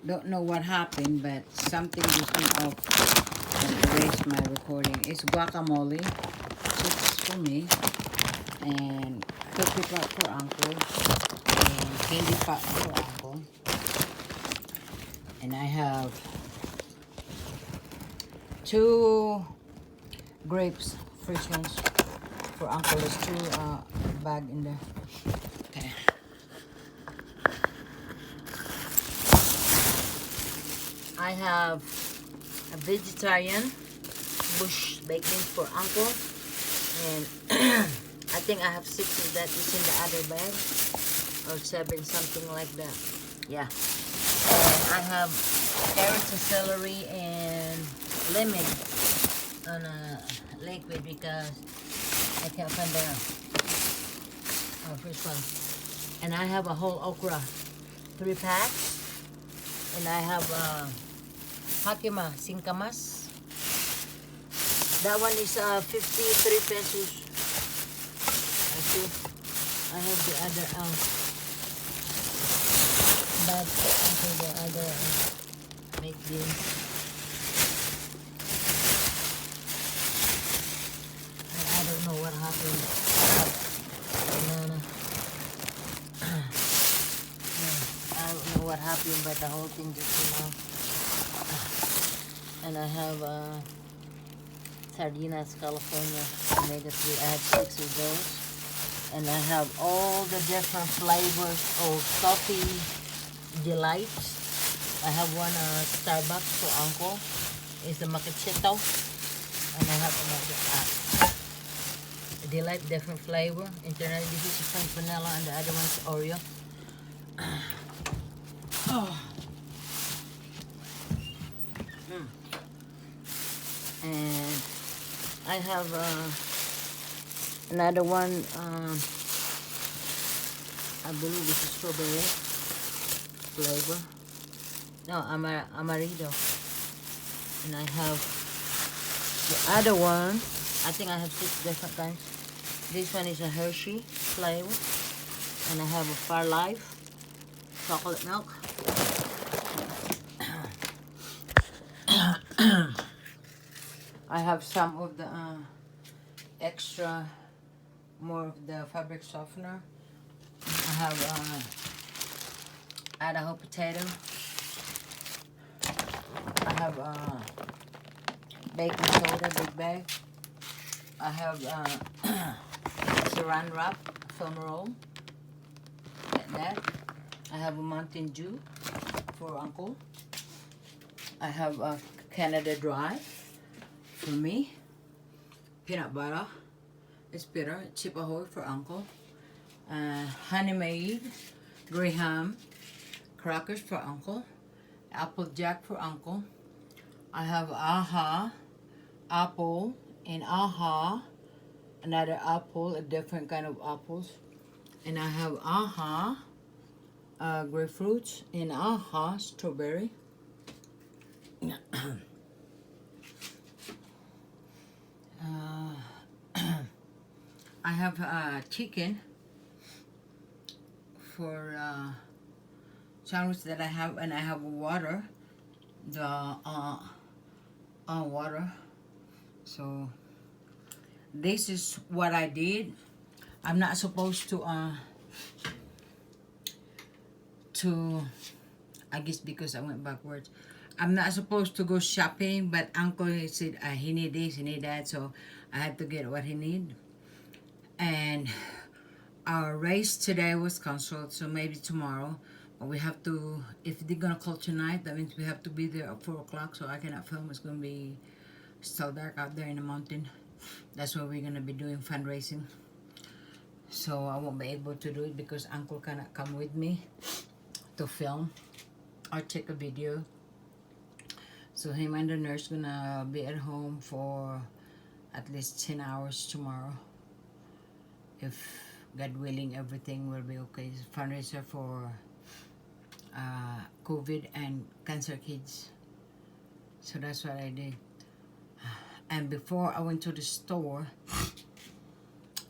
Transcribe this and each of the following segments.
Don't know what happened, but something just went off and erased my recording. It's guacamole, chips for me, and cookie pop for Uncle, and candy pop for Uncle. And I have 2 grapes, fresh ones, for Uncle. There's 2 bag in there. Okay. I have a vegetarian bush baked beans for Uncle, and I think I have 6 of that is in the other bag, or 7, something like that. Yeah. And I have carrots and celery and lemon on a liquid because I can't find the first one. And I have a whole okra, 3 packs, and I have hakima, singkamas. That one is 53 pesos. I see. I have the other bag. Okay, the other make beans. I don't know what happened. Banana. I don't know what happened, but the whole thing just came out. And I have sardinas, California, omega-3. I have 6 of those. And I have all the different flavors of coffee delights. I have one Starbucks for Uncle. It's the macchiato. And I have another delight, different flavor. Internally, this is French vanilla, and the other one is Oreo. Oh. And I have another one, I believe this is strawberry flavor. No, amarillo. And I have the other one. I think I have 6 different kinds. This one is a Hershey flavor. And I have a Far Life chocolate milk. I have some of the extra, more of the fabric softener. I have Idaho potato. I have baking soda, big bag. I have saran wrap, foam roll, like that. I have a Mountain Dew for Uncle. I have Canada Dry for me. Peanut butter, it's bitter. Chip Ahoy for Uncle. Honey Maid, Graham, crackers for Uncle. Apple Jack for Uncle. I have Aha, apple, and Aha, another apple, a different kind of apples. And I have Aha, grapefruits, and Aha, strawberry. I have chicken for sandwich that I have, and I have water, the water. So this is what I did. I'm not supposed to I guess because I went backwards. I'm not supposed to go shopping, but Uncle said he need this, he need that, so I had to get what he need. And our race today was canceled, so maybe tomorrow. But we have to, if they're gonna call tonight, that means we have to be there at 4 o'clock, so I cannot film. It's gonna be still dark out there in the mountain. That's where we're gonna be doing fundraising. So I won't be able to do it because Uncle cannot come with me to film or take a video. So him and the nurse gonna be at home for at least 10 hours tomorrow. If God willing, everything will be okay. It's a fundraiser for COVID and cancer kids. So that's what I did. And before I went to the store,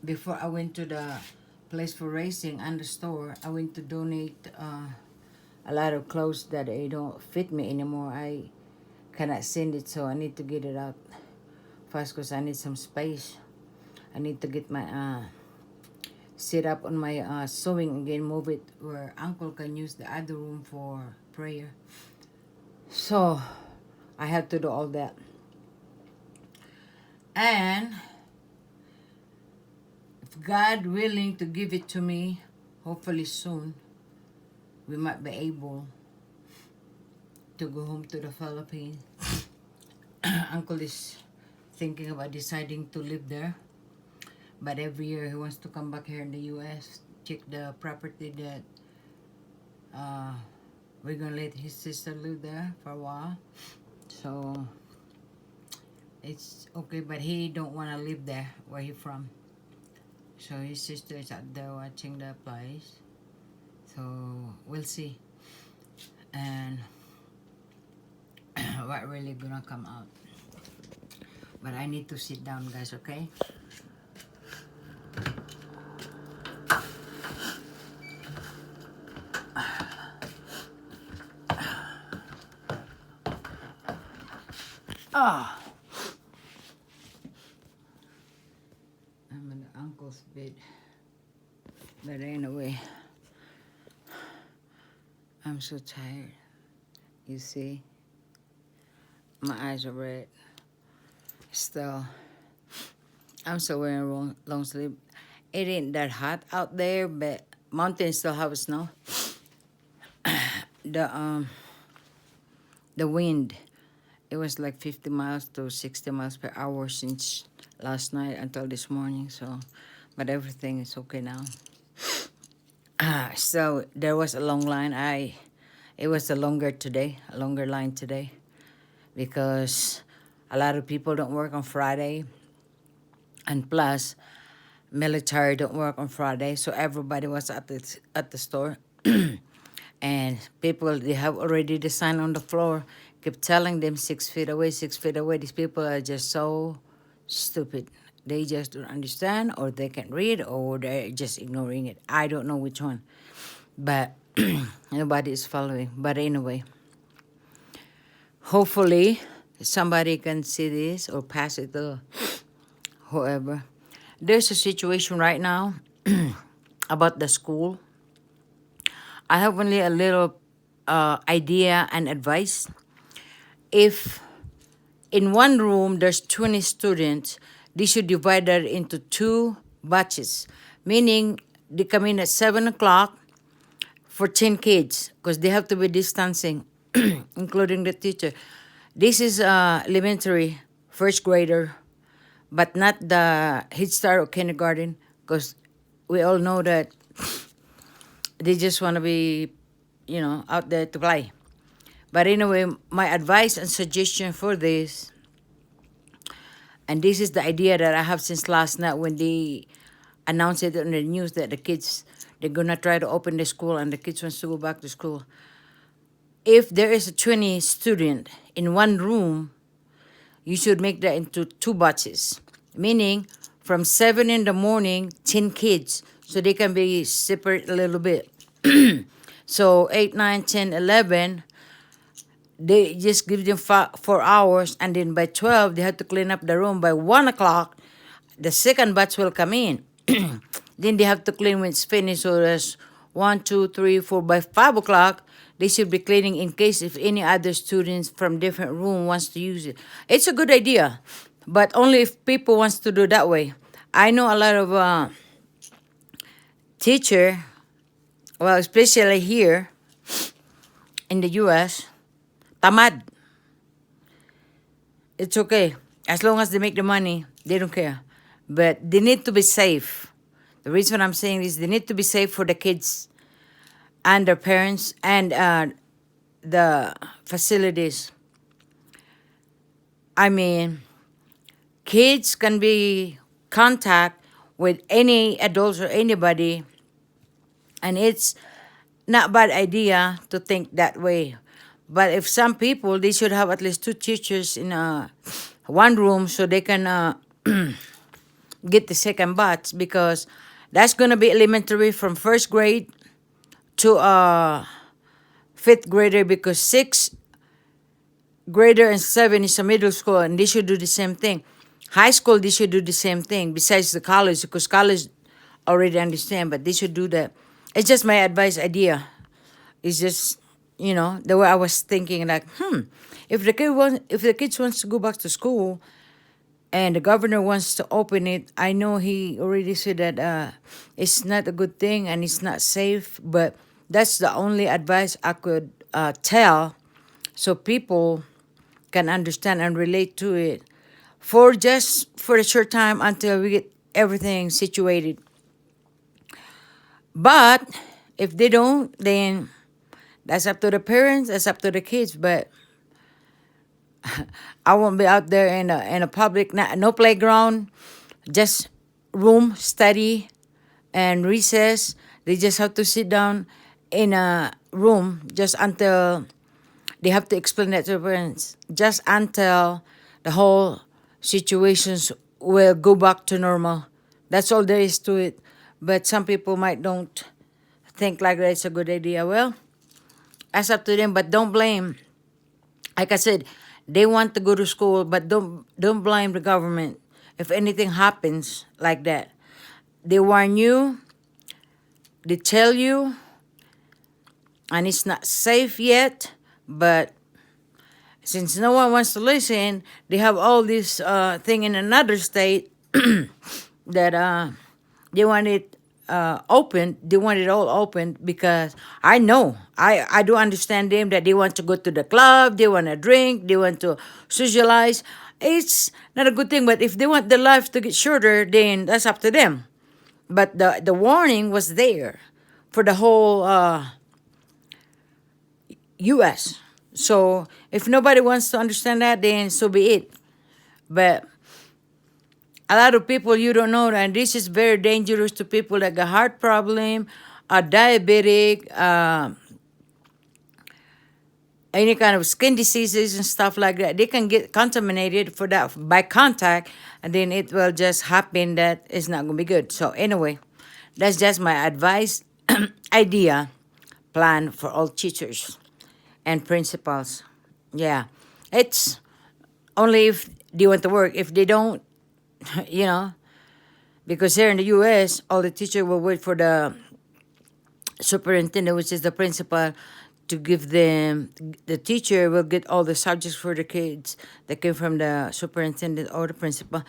before I went to the place for racing and the store, I went to donate a lot of clothes that they don't fit me anymore. I cannot send it, so I need to get it out fast because I need some space. I need to get my sit up on my sewing again, move it where uncle can use the other room for prayer. So I have to do all that. And if God willing to give it to me, hopefully soon, we might be able to go home to the Philippines. Uncle is thinking about deciding to live there. But every year he wants to come back here in the U.S., check the property that we're going to let his sister live there for a while. So it's okay, but he don't want to live there where he from. So his sister is out there watching the place. So we'll see. And what really gonna come out. But I need to sit down, guys, okay? Ah, I'm in the uncle's bed. But anyway, I'm so tired. You see, my eyes are red. Still, I'm still wearing long sleeve. It ain't that hot out there, but mountains still have snow. The wind, it was like 50 miles to 60 miles per hour since last night until this morning. So, but everything is okay now. So there was a long line. It was a longer line today, because a lot of people don't work on Friday, and plus military don't work on Friday, so everybody was at the store. And people, they have already the sign on the floor, keep telling them 6 feet away, 6 feet away. These people are just so stupid. They just don't understand, or they can't read, or they're just ignoring it. I don't know which one, but nobody is following. But anyway, hopefully somebody can see this or pass it to whoever. There's a situation right now about the school. I have only a little idea and advice. If in one room there's 20 students, they should divide that into 2 batches, meaning they come in at 7 o'clock for 10 kids, because they have to be distancing, including the teacher. This is elementary, first grader, but not the Head Start or kindergarten, because we all know that they just want to be, out there to play. But anyway, my advice and suggestion for this, and this is the idea that I have since last night when they announced it on the news that the kids, they're going to try to open the school and the kids wants to go back to school. If there is a 20 student in one room, you should make that into 2 batches, meaning from 7 in the morning, 10 kids, so they can be separate a little bit. So 8, 9, 10, 11, they just give them 4 hours, and then by 12, they have to clean up the room. By 1 o'clock, the second batch will come in. Then they have to clean when it's finished. So there's 1, 2, 3, 4. By 5 o'clock, they should be cleaning in case if any other students from different room wants to use it. It's a good idea, but only if people wants to do that way. I know a lot of teacher, well, especially here in the U.S., tamad. It's okay. As long as they make the money, they don't care. But they need to be safe. The reason I'm saying this, they need to be safe for the kids and their parents and the facilities. I mean, kids can be contact with any adults or anybody, and it's not bad idea to think that way. But if some people, they should have at least 2 teachers in one room so they can get the second batch, because that's going to be elementary from first grade to fifth grader because sixth grader and seven is a middle school, and they should do the same thing. High school, they should do the same thing. Besides the college, because college already understand, but they should do that. It's just my advice idea. It's just the way I was thinking. Like, if the kids wants to go back to school, and the governor wants to open it, I know he already said that it's not a good thing and it's not safe. But that's the only advice I could tell, so people can understand and relate to it for a short time until we get everything situated. But if they don't, then that's up to the parents, that's up to the kids. But I won't be out there in a public, no playground, just room, study, and recess. They just have to sit down in a room just until they have to explain that to the parents, just until the whole situations will go back to normal. That's all there is to it. But some people might don't think like that's a good idea. Well, that's up to them, but don't blame. Like I said, they want to go to school, but don't blame the government if anything happens like that. They warn you, they tell you, and it's not safe yet. But since no one wants to listen, they have all this thing in another state that they want it open. They want it all open because I know, I do understand them that they want to go to the club, they want to drink, they want to socialize. It's not a good thing, but if they want their life to get shorter, then that's up to them. But the warning was there for the whole U.S. So if nobody wants to understand that, then so be it. But a lot of people, you don't know that, and this is very dangerous to people that got heart problem, are diabetic, any kind of skin diseases and stuff like that. They can get contaminated for that by contact, and then it will just happen that it's not going to be good. So anyway, that's just my advice, idea, plan for all teachers and principals. Yeah, it's only if they want to work. If they don't, because here in the U.S., all the teacher will wait for the superintendent, which is the principal, to give them. The teacher will get all the subjects for the kids that came from the superintendent or the principal.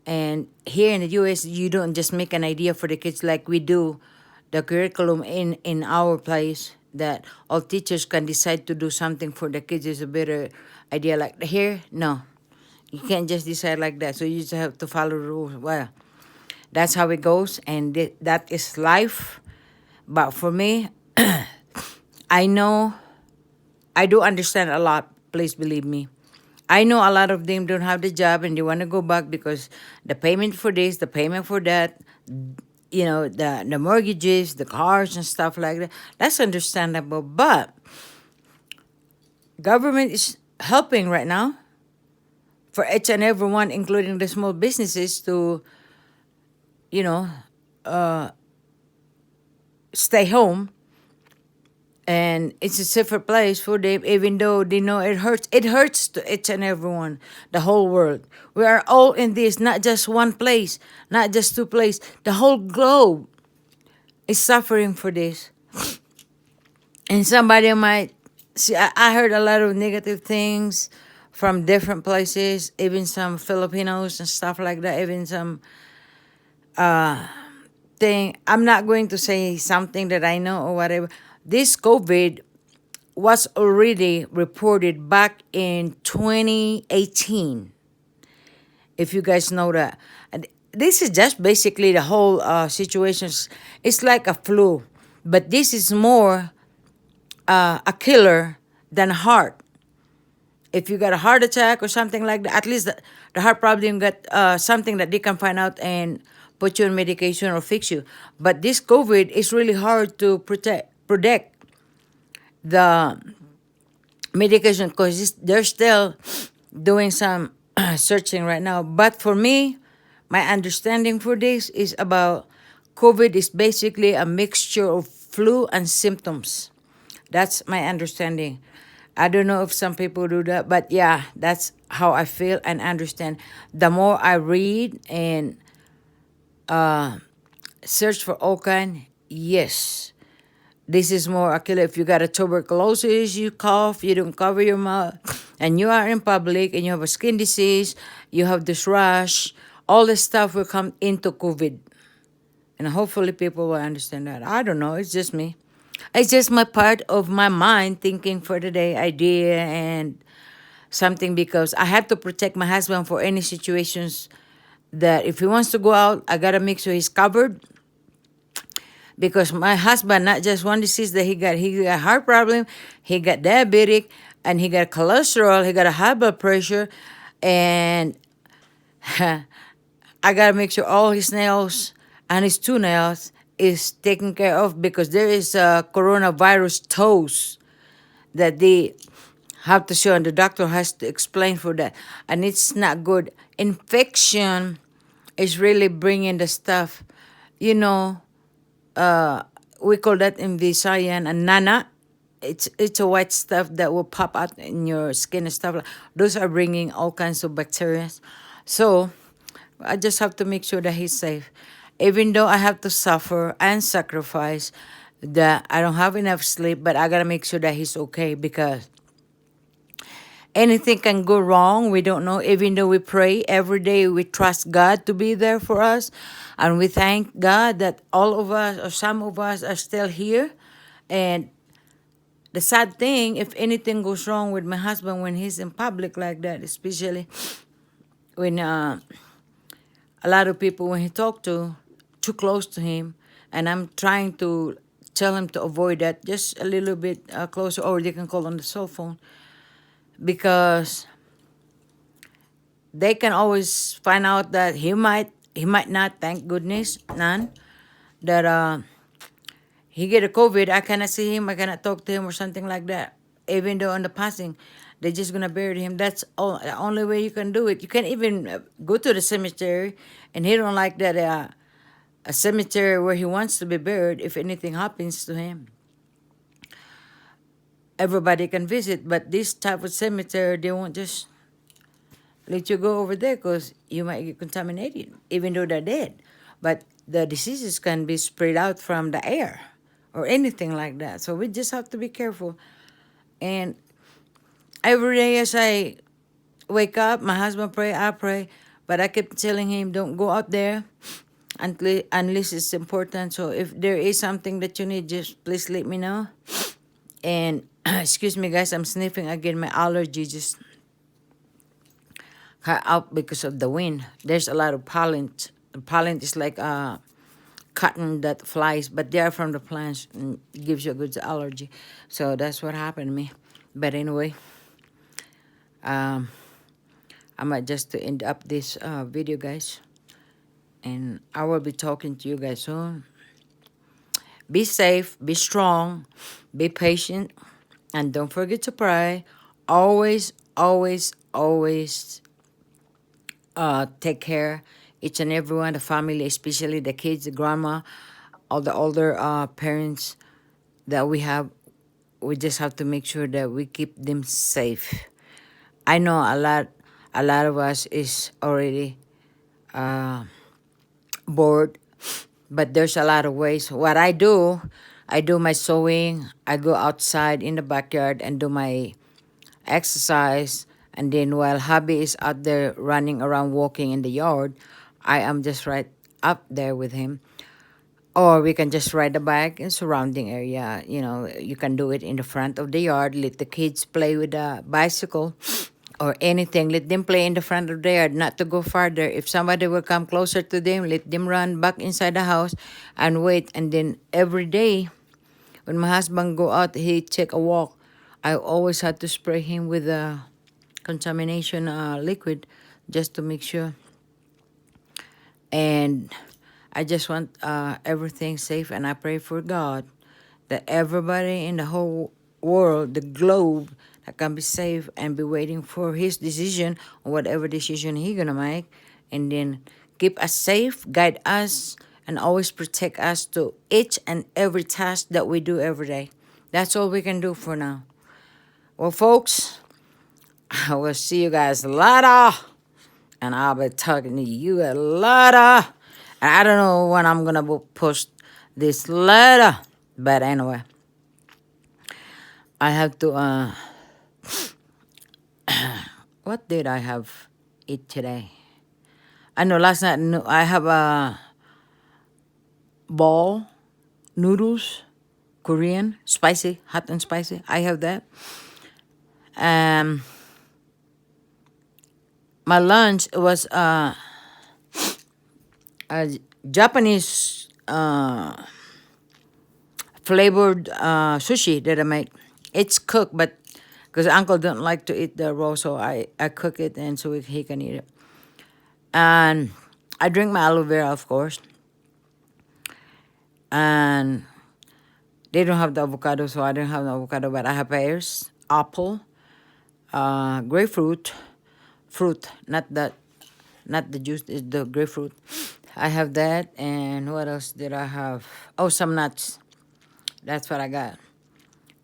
And here in the U.S., you don't just make an idea for the kids like we do the curriculum in our place, that all teachers can decide to do something for the kids is a better idea. Like here, no. You can't just decide like that. So you just have to follow the rules. Well, that's how it goes, and that is life. But for me, I know, I do understand a lot. Please believe me. I know a lot of them don't have the job and they want to go back because the payment for this, the payment for that, the mortgages, the cars and stuff like that. That's understandable. But government is helping right now for each and every one, including the small businesses, to, stay home. And it's a safer place for them, even though they know it hurts. It hurts to each and everyone, the whole world. We are all in this, not just one place, not just two places. The whole globe is suffering for this. And somebody might see, I heard a lot of negative things from different places, even some Filipinos and stuff like that, even some thing. I'm not going to say something that I know or whatever. This COVID was already reported back in 2018, if you guys know that. And this is just basically the whole situation. It's like a flu, but this is more a killer than a heart. If you got a heart attack or something like that, at least the heart problem got something that they can find out and put you on medication or fix you. But this COVID is really hard to predict the medication because they're still doing some searching right now. But for me, my understanding for this is about COVID is basically a mixture of flu and symptoms. That's my understanding. I don't know if some people do that, but yeah, that's how I feel and understand. The more I read and search for all kind, yes, this is more accurate. If you got a tuberculosis, you cough, you don't cover your mouth, and you are in public and you have a skin disease, you have this rash, all this stuff will come into COVID. And hopefully people will understand that. I don't know. It's just me. It's just my part of my mind thinking for the day idea and something because I have to protect my husband for any situations that if he wants to go out, I gotta make sure he's covered because my husband not just one disease that he got heart problem, he got diabetic, and he got cholesterol, he got a high blood pressure, and I gotta make sure all his nails and his two nails is taken care of because there is a coronavirus toes that they have to show and the doctor has to explain for that, and it's not good. Infection is really bringing the stuff, you know. We call that in Visayan a nana. It's a white stuff that will pop out in your skin and stuff. Those are bringing all kinds of bacteria. So I just have to make sure that he's safe. Even though I have to suffer and sacrifice that I don't have enough sleep, but I gotta make sure that he's okay because anything can go wrong. We don't know. Even though we pray every day, we trust God to be there for us. And we thank God that all of us or some of us are still here. And the sad thing, if anything goes wrong with my husband when he's in public like that, especially when a lot of people, when he talk to, too close to him, and I'm trying to tell him to avoid that just a little bit closer, or they can call on the cell phone because they can always find out that he might not, thank goodness, none, that he get a COVID, I cannot see him, I cannot talk to him or something like that. Even though on the passing, they're just gonna bury him. That's all, the only way you can do it. You can't even go to the cemetery, and he don't like that a cemetery where he wants to be buried if anything happens to him. Everybody can visit, but this type of cemetery, they won't just let you go over there because you might get contaminated, even though they're dead. But the diseases can be spread out from the air or anything like that. So we just have to be careful. And every day as I wake up, my husband pray, I pray, but I keep telling him, don't go out there unless it's important. So if there is something that you need, just please let me know. And excuse me, guys, I'm sniffing again. My allergy just got out because of the wind. There's a lot of pollen. The pollen is like cotton that flies, but they are from the plants and it gives you a good allergy. So that's what happened to me. But anyway, I might just to end up this video, guys. And I will be talking to you guys soon. Be safe, be strong, be patient, and don't forget to pray. Always, always, always take care each and every one, the family, especially the kids, the grandma, all the older parents that we have. We just have to make sure that we keep them safe. I know a lot of us is already bored, but there's a lot of ways. What I do my sewing. I go outside in the backyard and do my exercise. And then while Hubby is out there running around walking in the yard, I am just right up there with him. Or we can just ride a bike in surrounding area. You know, you can do it in the front of the yard. Let the kids play with a bicycle or anything. Let them play in the front of the yard, not to go farther. If somebody will come closer to them, let them run back inside the house and wait. And then every day, when my husband go out, he take a walk. I always had to spray him with a contamination liquid just to make sure. And I just want everything safe, and I pray for God that everybody in the whole world, the globe, that can be safe and be waiting for his decision or whatever decision he gonna make, and then keep us safe, guide us, and always protect us to each and every task that we do every day. That's all we can do for now. Well, folks, I will see you guys later. And I'll be talking to you later. And I don't know when I'm going to post this later. But anyway, I have to, what did I have eat today? I know last night I have a ball, noodles, Korean, spicy, hot and spicy. I have that. My lunch was a Japanese flavored sushi that I make. It's cooked, but because Uncle don't like to eat the raw, so I cook it and so he can eat it. And I drink my aloe vera, of course. And they don't have the avocado, so I don't have the avocado, but I have pears, apple, grapefruit, fruit, not the juice, it's the grapefruit. I have that, and what else did I have? Oh, some nuts. That's what I got.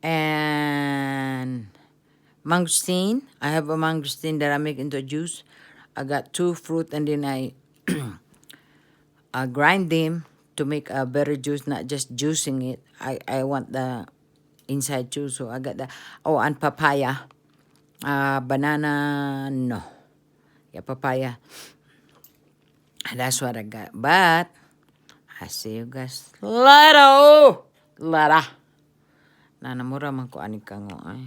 And mangosteen. I have a mangosteen that I make into a juice. I got 2 fruit, and then I grind them to make a better juice, not just juicing it. I want the inside juice, so I got that. Oh, and papaya. Banana, no. Yeah, papaya. That's what I got. But I see you guys later. Later. Nanamura man ko ani ka ngo ay.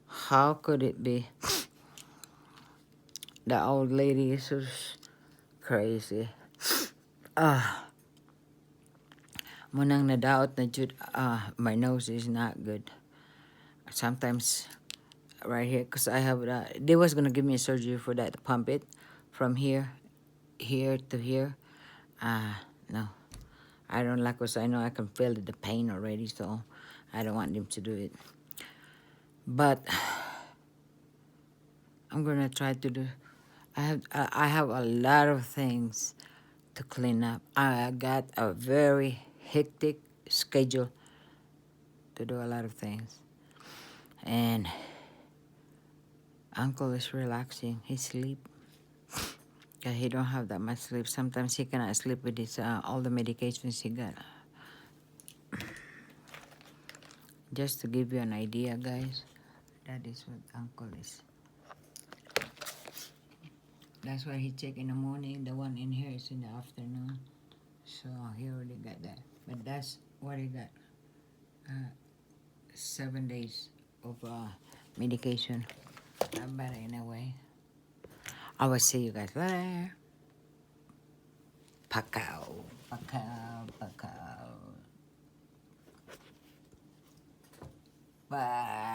How could it be? The old lady is so crazy. Munang nadaot na jud. My nose is not good. Sometimes right here, because I have they was gonna give me a surgery for that to pump it from here to here. No, I don't like, because I know I can feel the pain already, so I don't want them to do it. But I'm gonna try to do. I have a lot of things to clean up. I got a very hectic schedule to do a lot of things, and Uncle is relaxing. He sleep. Yeah, he don't have that much sleep. Sometimes he cannot sleep with his all the medications he got. Just to give you an idea, guys, that is what Uncle is. That's why he check in the morning. The one in here is in the afternoon. So he already got that. But that's what he got. 7 days of medication. Not bad in a way. I will see you guys later. Pakao. Pakao. Pakao. Bye.